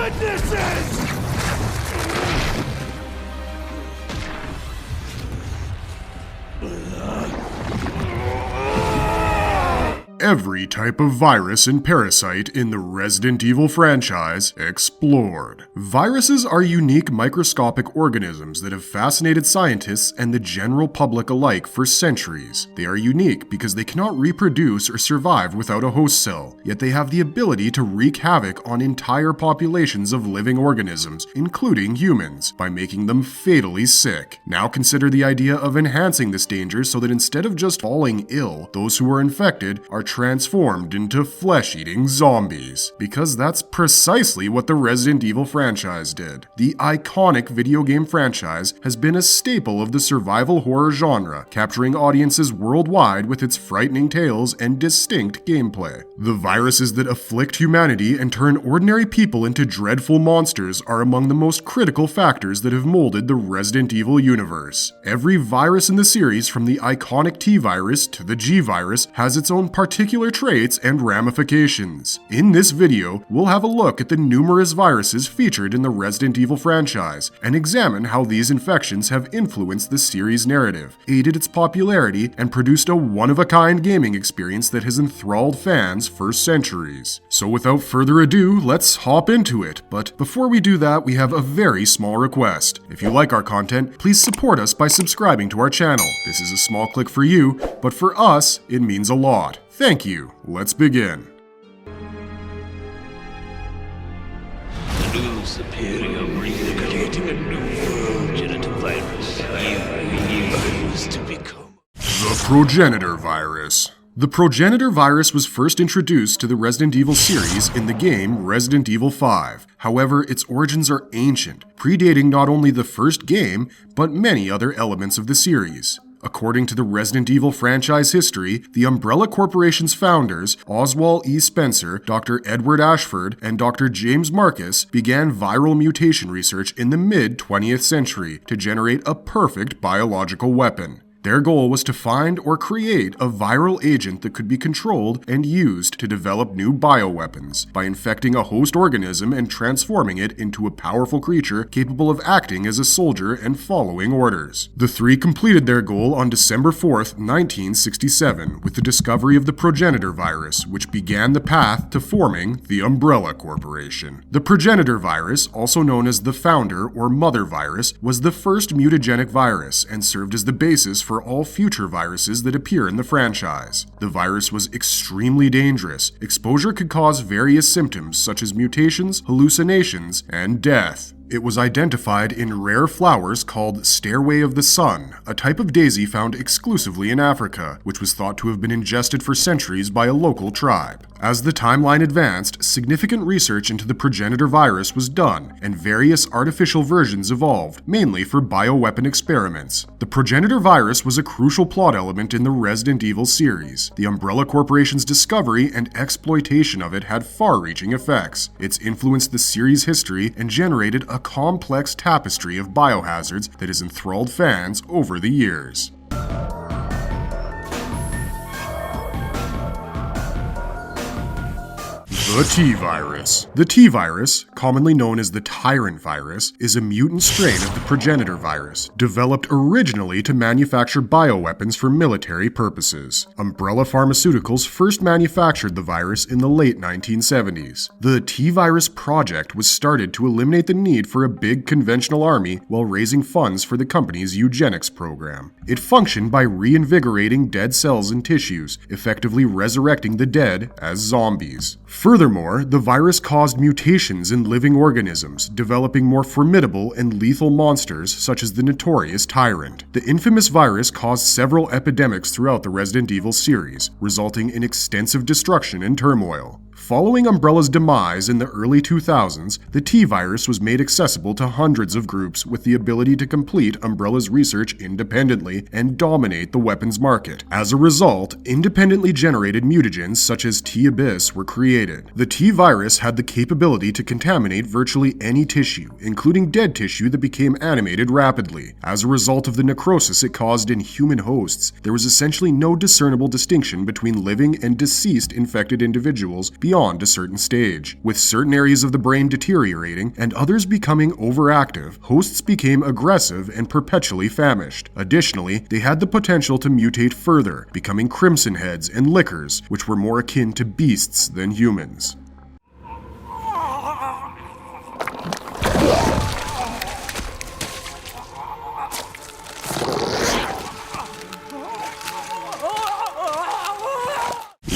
witnesses! Every type of virus and parasite in the Resident Evil franchise explored. Viruses are unique microscopic organisms that have fascinated scientists and the general public alike for centuries. They are unique because they cannot reproduce or survive without a host cell, yet they have the ability to wreak havoc on entire populations of living organisms, including humans, by making them fatally sick. Now consider the idea of enhancing this danger so that instead of just falling ill, those who are infected are transformed into flesh-eating zombies. Because that's precisely what the Resident Evil franchise did. The iconic video game franchise has been a staple of the survival horror genre, capturing audiences worldwide with its frightening tales and distinct gameplay. The viruses that afflict humanity and turn ordinary people into dreadful monsters are among the most critical factors that have molded the Resident Evil universe. Every virus in the series, from the iconic T virus to the G virus, has its own particular traits and ramifications. In this video, we'll have a look at the numerous viruses featured in the Resident Evil franchise and examine how these infections have influenced the series' narrative, aided its popularity, and produced a one-of-a-kind gaming experience that has enthralled fans for centuries. So without further ado, let's hop into it. But before we do that, we have a very small request. If you like our content, please support us by subscribing to our channel. This is a small click for you, but for us, it means a lot. Thank you. Let's begin. The new superior breed creating a new world genital virus. You used to become The Progenitor Virus. The Progenitor Virus was first introduced to the Resident Evil series in the game Resident Evil 5. However, its origins are ancient, predating not only the first game, but many other elements of the series. According to the Resident Evil franchise history, the Umbrella Corporation's founders, Oswald E. Spencer, Dr. Edward Ashford, and Dr. James Marcus, began viral mutation research in the mid-20th century to generate a perfect biological weapon. Their goal was to find or create a viral agent that could be controlled and used to develop new bioweapons by infecting a host organism and transforming it into a powerful creature capable of acting as a soldier and following orders. The three completed their goal on December 4th, 1967, with the discovery of the Progenitor Virus, which began the path to forming the Umbrella Corporation. The Progenitor Virus, also known as the Founder or Mother Virus, was the first mutagenic virus and served as the basis for all future viruses that appear in the franchise. The virus was extremely dangerous. Exposure could cause various symptoms such as mutations, hallucinations, and death. It was identified in rare flowers called Stairway of the Sun, a type of daisy found exclusively in Africa, which was thought to have been ingested for centuries by a local tribe. As the timeline advanced, significant research into the Progenitor Virus was done, and various artificial versions evolved, mainly for bioweapon experiments. The Progenitor Virus was a crucial plot element in the Resident Evil series. The Umbrella Corporation's discovery and exploitation of it had far-reaching effects. It's influenced the series' history and generated a complex tapestry of biohazards that has enthralled fans over the years. The T-Virus. The T-Virus, commonly known as the Tyrant Virus, is a mutant strain of the Progenitor Virus, developed originally to manufacture bioweapons for military purposes. Umbrella Pharmaceuticals first manufactured the virus in the late 1970s. The T-Virus project was started to eliminate the need for a big conventional army while raising funds for the company's eugenics program. It functioned by reinvigorating dead cells and tissues, effectively resurrecting the dead as zombies. Furthermore, the virus caused mutations in living organisms, developing more formidable and lethal monsters such as the notorious Tyrant. The infamous virus caused several epidemics throughout the Resident Evil series, resulting in extensive destruction and turmoil. Following Umbrella's demise in the early 2000s, the T-Virus was made accessible to hundreds of groups with the ability to complete Umbrella's research independently and dominate the weapons market. As a result, independently generated mutagens such as T-Abyss were created. The T-Virus had the capability to contaminate virtually any tissue, including dead tissue that became animated rapidly. As a result of the necrosis it caused in human hosts, there was essentially no discernible distinction between living and deceased infected individuals beyond beyond a certain stage. With certain areas of the brain deteriorating and others becoming overactive, hosts became aggressive and perpetually famished. Additionally, they had the potential to mutate further, becoming crimson heads and lickers, which were more akin to beasts than humans.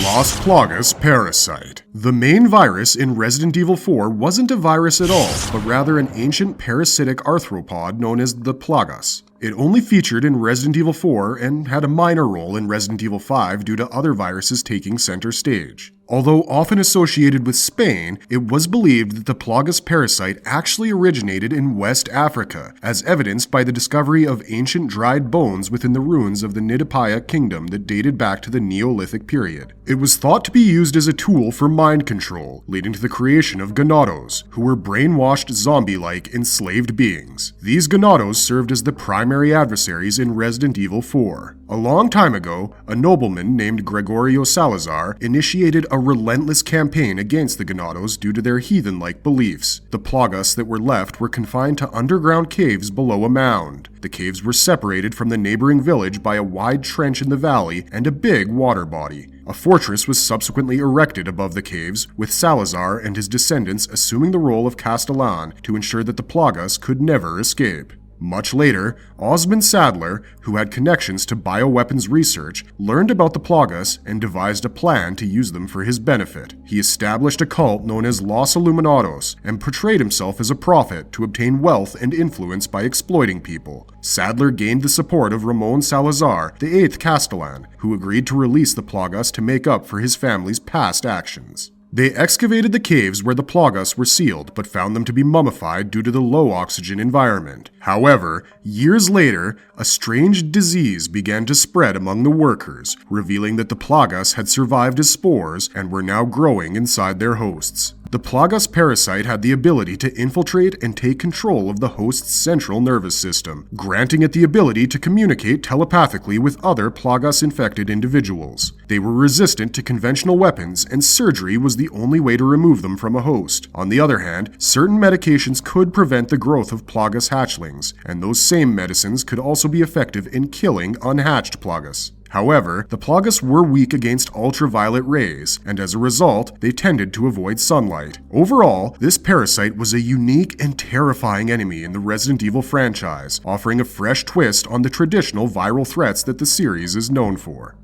Las Plagas Parasite. The main virus in Resident Evil 4 wasn't a virus at all, but rather an ancient parasitic arthropod known as the Plagas. It only featured in Resident Evil 4 and had a minor role in Resident Evil 5 due to other viruses taking center stage. Although often associated with Spain, it was believed that the Plagas parasite actually originated in West Africa, as evidenced by the discovery of ancient dried bones within the ruins of the Nidapaya kingdom that dated back to the Neolithic period. It was thought to be used as a tool for mind control, leading to the creation of ganados, who were brainwashed zombie-like enslaved beings. These ganados served as the primary adversaries in Resident Evil 4. A long time ago, a nobleman named Gregorio Salazar initiated a relentless campaign against the ganados due to their heathen-like beliefs. The Plagas that were left were confined to underground caves below a mound. The caves were separated from the neighboring village by a wide trench in the valley and a big water body. A fortress was subsequently erected above the caves, with Salazar and his descendants assuming the role of Castellan to ensure that the Plagas could never escape. Much later, Osmond Sadler, who had connections to bioweapons research, learned about the Plagas and devised a plan to use them for his benefit. He established a cult known as Los Illuminados and portrayed himself as a prophet to obtain wealth and influence by exploiting people. Sadler gained the support of Ramon Salazar, the 8th Castellan, who agreed to release the Plagas to make up for his family's past actions. They excavated the caves where the Plagas were sealed, but found them to be mummified due to the low oxygen environment. However, years later, a strange disease began to spread among the workers, revealing that the Plagas had survived as spores and were now growing inside their hosts. The Plagas parasite had the ability to infiltrate and take control of the host's central nervous system, granting it the ability to communicate telepathically with other Plagas-infected individuals. They were resistant to conventional weapons, and surgery was the only way to remove them from a host. On the other hand, certain medications could prevent the growth of Plagas hatchlings, and those same medicines could also be effective in killing unhatched Plagas. However, the Plagas were weak against ultraviolet rays, and as a result, they tended to avoid sunlight. Overall, this parasite was a unique and terrifying enemy in the Resident Evil franchise, offering a fresh twist on the traditional viral threats that the series is known for.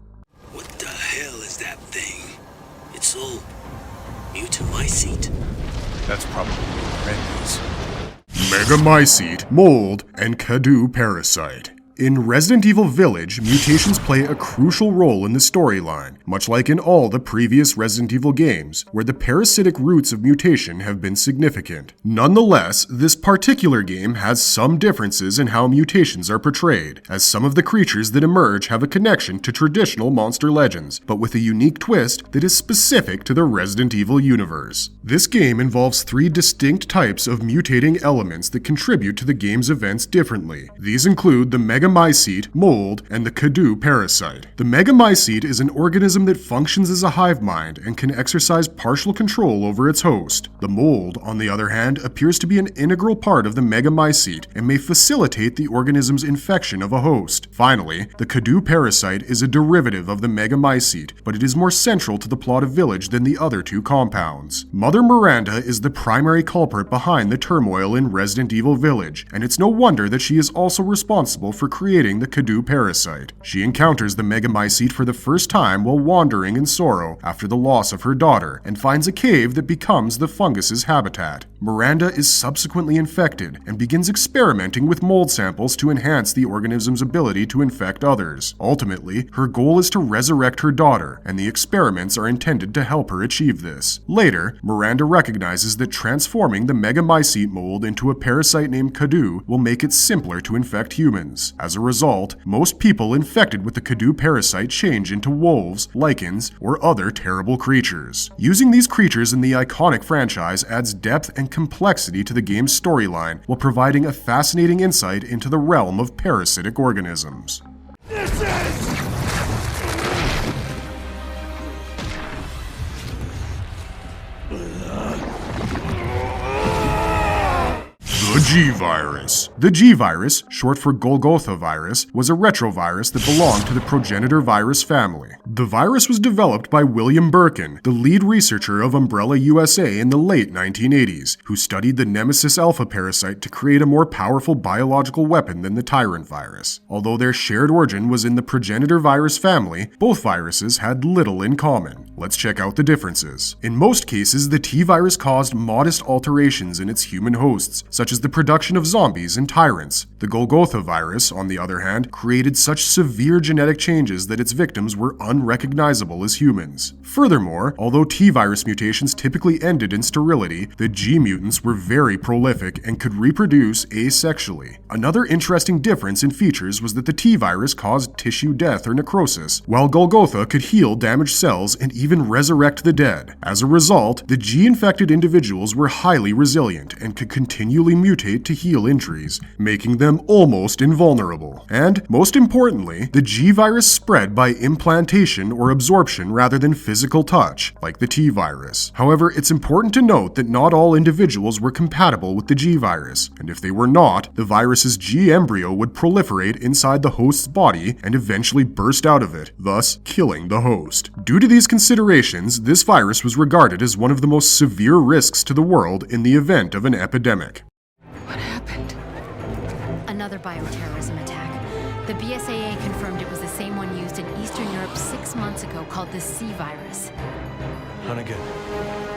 What the hell is that thing? It's all mutamycete. That's probably what red is. Megamycete, mold, and Kadu parasite. In Resident Evil Village, mutations play a crucial role in the storyline, much like in all the previous Resident Evil games, where the parasitic roots of mutation have been significant. Nonetheless, this particular game has some differences in how mutations are portrayed, as some of the creatures that emerge have a connection to traditional monster legends, but with a unique twist that is specific to the Resident Evil universe. This game involves 3 distinct types of mutating elements that contribute to the game's events differently. These include the Megamycete, mold, and the Kadu parasite. The Megamycete is an organism that functions as a hive mind and can exercise partial control over its host. The mold, on the other hand, appears to be an integral part of the Megamycete and may facilitate the organism's infection of a host. Finally, the Kadu parasite is a derivative of the Megamycete, but it is more central to the plot of Village than the other 2 compounds. Mother Miranda is the primary culprit behind the turmoil in Resident Evil Village, and it's no wonder that she is also responsible for creating the Kadu parasite. She encounters the Megamycete for the first time while wandering in sorrow after the loss of her daughter, and finds a cave that becomes the fungus's habitat. Miranda is subsequently infected and begins experimenting with mold samples to enhance the organism's ability to infect others. Ultimately, her goal is to resurrect her daughter, and the experiments are intended to help her achieve this. Later, Miranda recognizes that transforming the Megamycete mold into a parasite named Kadu will make it simpler to infect humans. As a result, most people infected with the Kadu parasite change into wolves, lichens, or other terrible creatures. Using these creatures in the iconic franchise adds depth and complexity to the game's storyline while providing a fascinating insight into the realm of parasitic organisms. The G virus. The G virus, short for Golgotha virus, was a retrovirus that belonged to the progenitor virus family. The virus was developed by William Birkin, the lead researcher of Umbrella USA in the late 1980s, who studied the Nemesis alpha parasite to create a more powerful biological weapon than the Tyrant virus. Although their shared origin was in the progenitor virus family, both viruses had little in common. Let's check out the differences. In most cases, the T virus caused modest alterations in its human hosts, such as the production of zombies and tyrants. The Golgotha virus, on the other hand, created such severe genetic changes that its victims were unrecognizable as humans. Furthermore, although T virus mutations typically ended in sterility, the G mutants were very prolific and could reproduce asexually. Another interesting difference in features was that the T virus caused tissue death or necrosis, while Golgotha could heal damaged cells and even resurrect the dead. As a result, the G-infected individuals were highly resilient and could continually mutate to heal injuries, making them almost invulnerable. And, most importantly, the G virus spread by implantation or absorption rather than physical touch, like the T virus. However, it's important to note that not all individuals were compatible with the G virus, and if they were not, the virus's G embryo would proliferate inside the host's body and eventually burst out of it, thus killing the host. Due to these considerations, this virus was regarded as one of the most severe risks to the world in the event of an epidemic. What happened? Another bioterrorism attack. The BSAA confirmed it was the same one used in Eastern Europe 6 months ago, called the C virus. Hunnigan,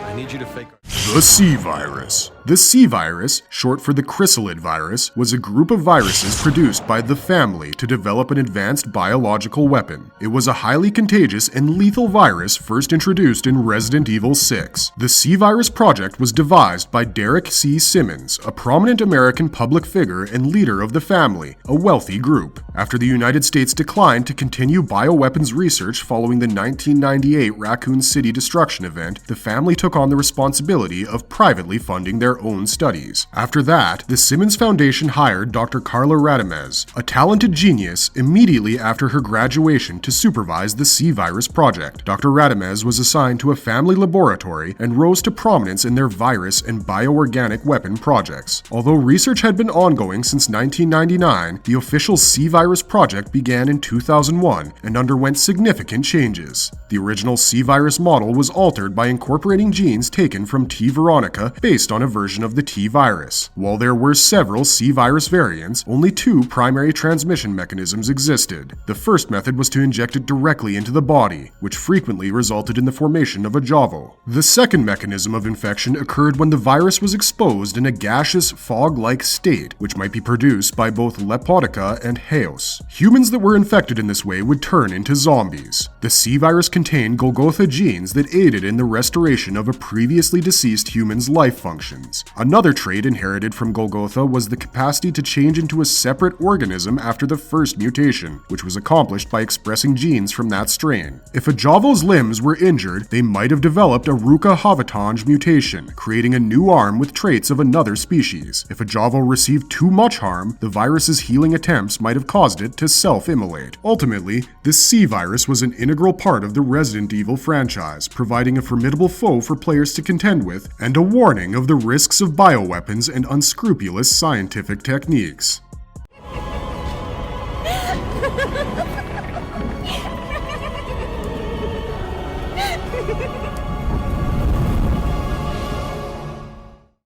I need you to fake... The C virus. The C virus, short for the chrysalid virus, was a group of viruses produced by the family to develop an advanced biological weapon. It was a highly contagious and lethal virus first introduced in Resident Evil 6. The C virus project was devised by Derek C. Simmons, a prominent American public figure and leader of the family, a wealthy group. After the United States declined to continue bioweapons research following the 1998 Raccoon City destruction event, the family took on the responsibility of privately funding their own studies. After that, the Simmons Foundation hired Dr. Carla Radamez, a talented genius, immediately after her graduation to supervise the C virus project. Dr. Radamez was assigned to a family laboratory and rose to prominence in their virus and bioorganic weapon projects. Although research had been ongoing since 1999, the official C virus project began in 2001 and underwent significant changes. The original C virus model was altered by incorporating genes taken from T. veronica based on a version of the T virus. While there were several C virus variants, only 2 primary transmission mechanisms existed. The first method was to inject it directly into the body, which frequently resulted in the formation of a Javo. The second mechanism of infection occurred when the virus was exposed in a gaseous, fog-like state, which might be produced by both Lepodica and Heos. Humans that were infected in this way would turn into zombies. The C virus contained Golgotha genes that aided in the restoration of a previously deceased human's life functions. Another trait inherited from Golgotha was the capacity to change into a separate organism after the first mutation, which was accomplished by expressing genes from that strain. If a Javo's limbs were injured, they might have developed a Ruka Havitange mutation, creating a new arm with traits of another species. If a Javo received too much harm, the virus's healing attempts might have caused it to self-immolate. Ultimately, this C virus was an integral part of the Resident Evil franchise, providing a formidable foe for players to contend with, and a warning of the risks of bioweapons and unscrupulous scientific techniques.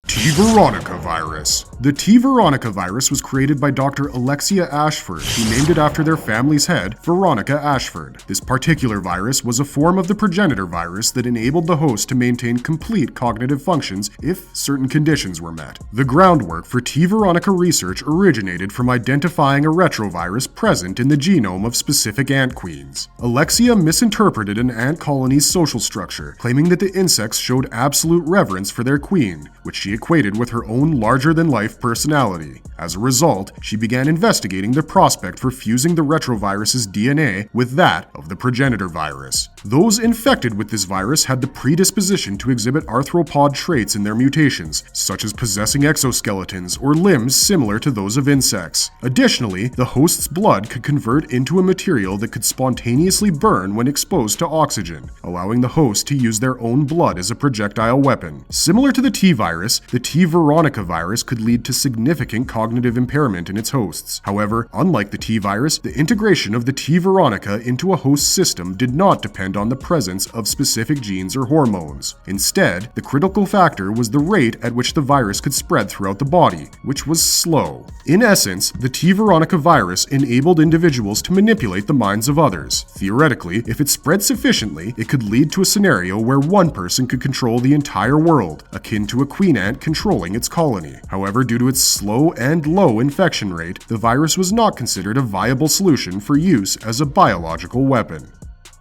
T. veronica virus. The T. veronica virus was created by Dr. Alexia Ashford, who named it after their family's head, Veronica Ashford. This particular virus was a form of the progenitor virus that enabled the host to maintain complete cognitive functions if certain conditions were met. The groundwork for T. veronica research originated from identifying a retrovirus present in the genome of specific ant queens. Alexia misinterpreted an ant colony's social structure, claiming that the insects showed absolute reverence for their queen, which she equated with her own larger-than-life personality. As a result, she began investigating the prospect for fusing the retrovirus's DNA with that of the progenitor virus. Those infected with this virus had the predisposition to exhibit arthropod traits in their mutations, such as possessing exoskeletons or limbs similar to those of insects. Additionally, the host's blood could convert into a material that could spontaneously burn when exposed to oxygen, allowing the host to use their own blood as a projectile weapon. Similar to the T virus, virus, the T. veronica virus could lead to significant cognitive impairment in its hosts. However, unlike the T virus, the integration of the T. veronica into a host system did not depend on the presence of specific genes or hormones. Instead, the critical factor was the rate at which the virus could spread throughout the body, which was slow. In essence, the T. veronica virus enabled individuals to manipulate the minds of others. Theoretically, if it spread sufficiently, it could lead to a scenario where one person could control the entire world, akin to a queen ant controlling its colony. However, due to its slow and low infection rate, the virus was not considered a viable solution for use as a biological weapon.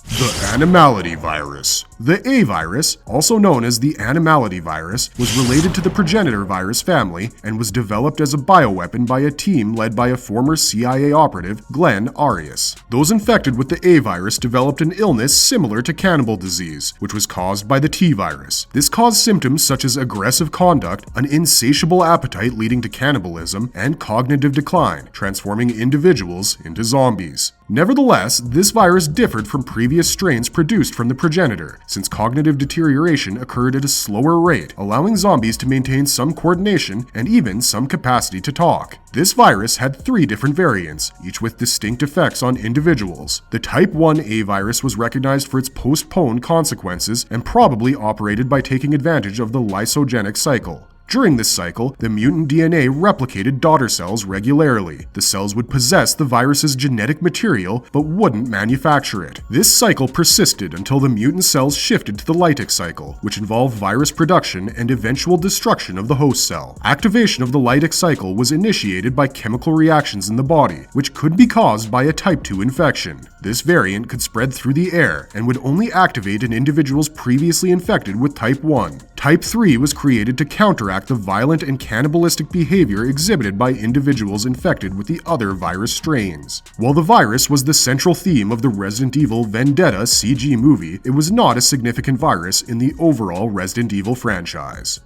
The Animality Virus. The A virus, also known as the Animality Virus, was related to the progenitor virus family and was developed as a bioweapon by a team led by a former CIA operative, Glenn Arias. Those infected with the A virus developed an illness similar to cannibal disease, which was caused by the T virus. This caused symptoms such as aggressive conduct, an insatiable appetite leading to cannibalism, and cognitive decline, transforming individuals into zombies. Nevertheless, this virus differed from previous strains produced from the progenitor, since cognitive deterioration occurred at a slower rate, allowing zombies to maintain some coordination and even some capacity to talk. This virus had 3 different variants, each with distinct effects on individuals. The Type 1A virus was recognized for its postponed consequences and probably operated by taking advantage of the lysogenic cycle. During this cycle, the mutant DNA replicated daughter cells regularly. The cells would possess the virus's genetic material, but wouldn't manufacture it. This cycle persisted until the mutant cells shifted to the lytic cycle, which involved virus production and eventual destruction of the host cell. Activation of the lytic cycle was initiated by chemical reactions in the body, which could be caused by a Type 2 infection. This variant could spread through the air and would only activate in individuals previously infected with Type 1. Type 3 was created to counteract the violent and cannibalistic behavior exhibited by individuals infected with the other virus strains. While the virus was the central theme of the Resident Evil Vendetta CG movie, it was not a significant virus in the overall Resident Evil franchise.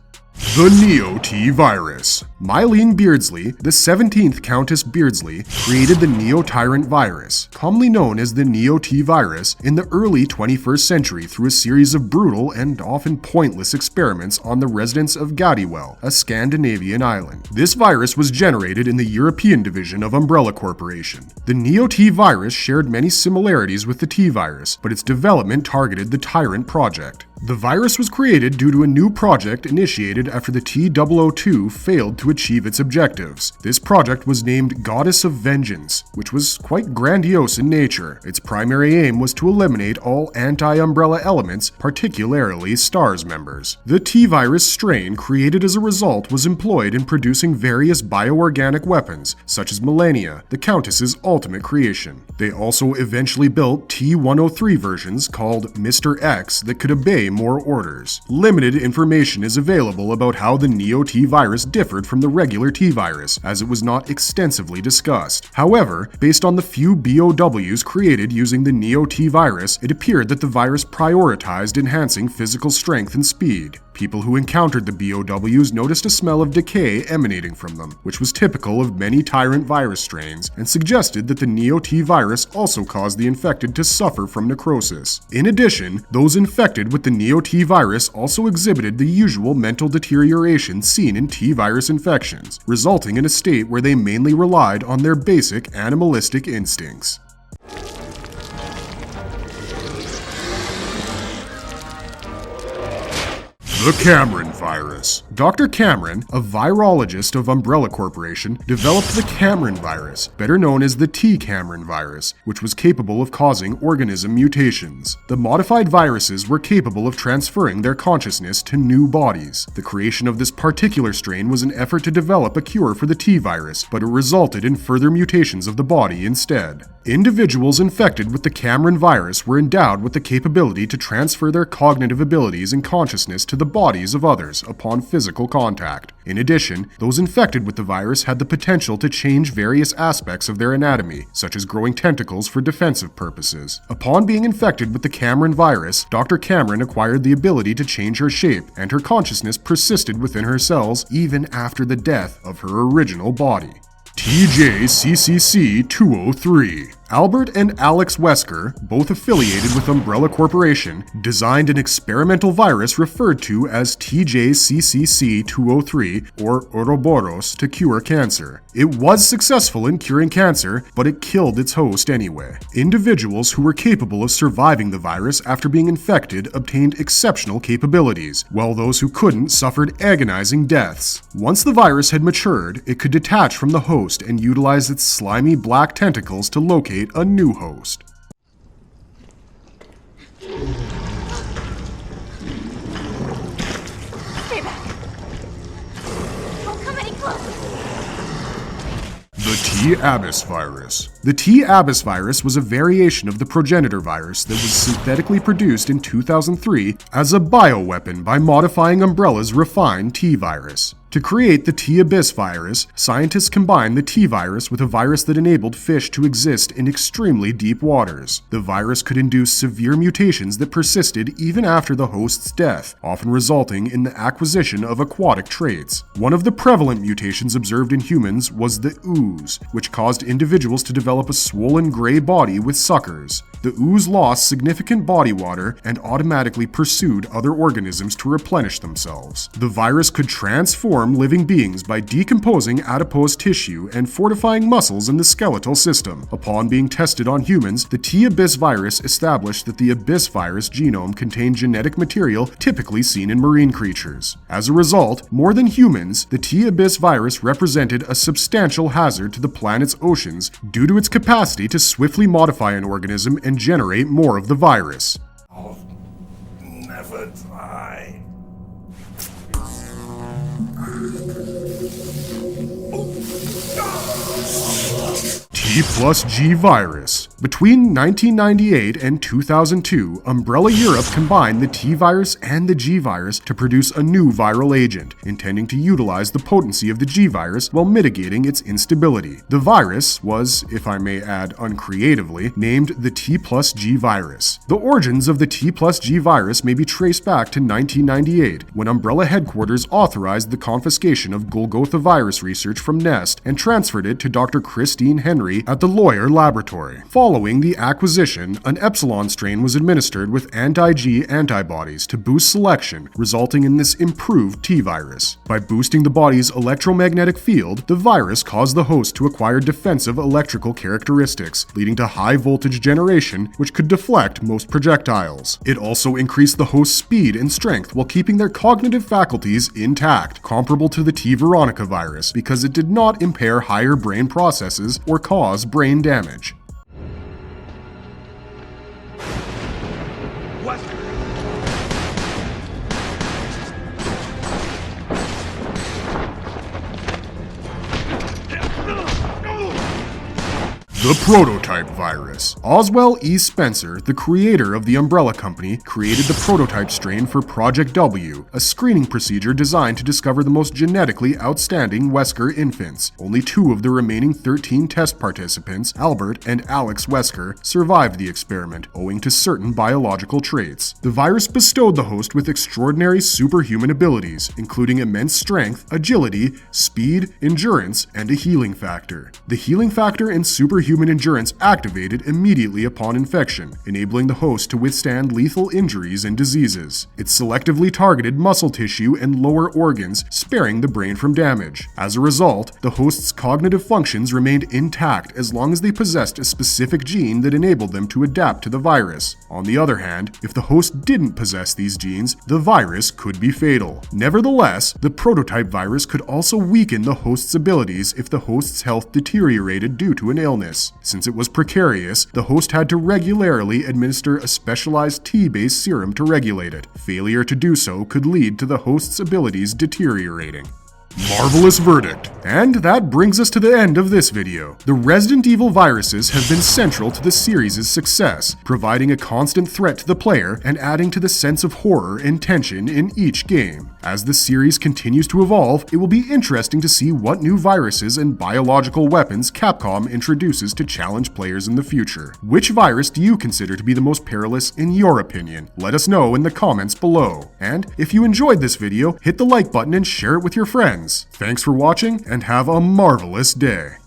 The Neo-T virus. Mylene Beardsley, the 17th Countess Beardsley, created the Neo-Tyrant virus, commonly known as the Neo-T virus, in the early 21st century through a series of brutal and often pointless experiments on the residents of Gaddiwell, a Scandinavian island. This virus was generated in the European division of Umbrella Corporation. The Neo-T virus shared many similarities with the T virus, but its development targeted the Tyrant project. The virus was created due to a new project initiated after the T-002 failed to achieve its objectives. This project was named Goddess of Vengeance, which was quite grandiose in nature. Its primary aim was to eliminate all anti-Umbrella elements, particularly STARS members. The T-virus strain created as a result was employed in producing various bioorganic weapons, such as Millennia, the Countess's ultimate creation. They also eventually built T-103 versions called Mr. X that could obey more orders. Limited information is available about how the Neo-T virus differed from the regular T virus, as it was not extensively discussed. However, based on the few BOWs created using the Neo-T virus, it appeared that the virus prioritized enhancing physical strength and speed. People who encountered the BOWs noticed a smell of decay emanating from them, which was typical of many Tyrant virus strains, and suggested that the Neo-T virus also caused the infected to suffer from necrosis. In addition, those infected with the Neo-T virus also exhibited the usual mental deterioration seen in T virus infections, resulting in a state where they mainly relied on their basic animalistic instincts. The Cameron virus. Dr. Cameron, a virologist of Umbrella Corporation, developed the Cameron virus, better known as the T. Cameron virus, which was capable of causing organism mutations. The modified viruses were capable of transferring their consciousness to new bodies. The creation of this particular strain was an effort to develop a cure for the T virus, but it resulted in further mutations of the body instead. Individuals infected with the Cameron virus were endowed with the capability to transfer their cognitive abilities and consciousness to the bodies of others upon physical contact. In addition, those infected with the virus had the potential to change various aspects of their anatomy, such as growing tentacles for defensive purposes. Upon being infected with the Cameron virus, Dr. Cameron acquired the ability to change her shape, and her consciousness persisted within her cells even after the death of her original body. TJCCC 203. Albert and Alex Wesker, both affiliated with Umbrella Corporation, designed an experimental virus referred to as TJCCC-203 or Ouroboros to cure cancer. It was successful in curing cancer, but it killed its host anyway. Individuals who were capable of surviving the virus after being infected obtained exceptional capabilities, while those who couldn't suffered agonizing deaths. Once the virus had matured, it could detach from the host and utilize its slimy black tentacles to locate a new host. Stay back. Don't come any closer. The T. Abyss virus. The T. Abyss virus was a variation of the progenitor virus that was synthetically produced in 2003 as a bioweapon by modifying Umbrella's refined T virus. To create the T. Abyss virus, scientists combined the T virus with a virus that enabled fish to exist in extremely deep waters. The virus could induce severe mutations that persisted even after the host's death, often resulting in the acquisition of aquatic traits. One of the prevalent mutations observed in humans was the ooze, which caused individuals to develop a swollen gray body with suckers. The ooze lost significant body water and automatically pursued other organisms to replenish themselves. The virus could transform living beings by decomposing adipose tissue and fortifying muscles in the skeletal system. Upon being tested on humans, the T. Abyss virus established that the Abyss virus genome contained genetic material typically seen in marine creatures. As a result, more than humans, the T. Abyss virus represented a substantial hazard to the planet's oceans due to its capacity to swiftly modify an organism and generate more of the virus. I'll never die. T plus G virus. Between 1998 and 2002, Umbrella Europe combined the T virus and the G virus to produce a new viral agent, intending to utilize the potency of the G virus while mitigating its instability. The virus was, if I may add uncreatively, named the T plus G virus. The origins of the T plus G virus may be traced back to 1998, when Umbrella headquarters authorized the confiscation of Golgotha virus research from Nest and transferred it to Dr. Christine Henry at the Lawyer Laboratory. Following the acquisition, an Epsilon strain was administered with anti-G antibodies to boost selection, resulting in this improved T virus. By boosting the body's electromagnetic field, the virus caused the host to acquire defensive electrical characteristics, leading to high voltage generation, which could deflect most projectiles. It also increased the host's speed and strength while keeping their cognitive faculties intact, comparable to the T. Veronica virus, because it did not impair higher brain processes or cause brain damage. The Prototype Virus. Oswell E. Spencer, the creator of the Umbrella Company, created the prototype strain for Project W, a screening procedure designed to discover the most genetically outstanding Wesker infants. Only 2 of the remaining 13 test participants, Albert and Alex Wesker, survived the experiment, owing to certain biological traits. The virus bestowed the host with extraordinary superhuman abilities, including immense strength, agility, speed, endurance, and a healing factor. The healing factor and superhuman endurance activated immediately upon infection, enabling the host to withstand lethal injuries and diseases. It selectively targeted muscle tissue and lower organs, sparing the brain from damage. As a result, the host's cognitive functions remained intact as long as they possessed a specific gene that enabled them to adapt to the virus. On the other hand, if the host didn't possess these genes, the virus could be fatal. Nevertheless, the prototype virus could also weaken the host's abilities if the host's health deteriorated due to an illness. Since it was precarious, the host had to regularly administer a specialized T-based serum to regulate it. Failure to do so could lead to the host's abilities deteriorating. Marvelous verdict. And that brings us to the end of this video. The Resident Evil viruses have been central to the series' success, providing a constant threat to the player and adding to the sense of horror and tension in each game. As the series continues to evolve, it will be interesting to see what new viruses and biological weapons Capcom introduces to challenge players in the future. Which virus do you consider to be the most perilous in your opinion? Let us know in the comments below. And if you enjoyed this video, hit the like button and share it with your friends. Thanks for watching and have a marvelous day.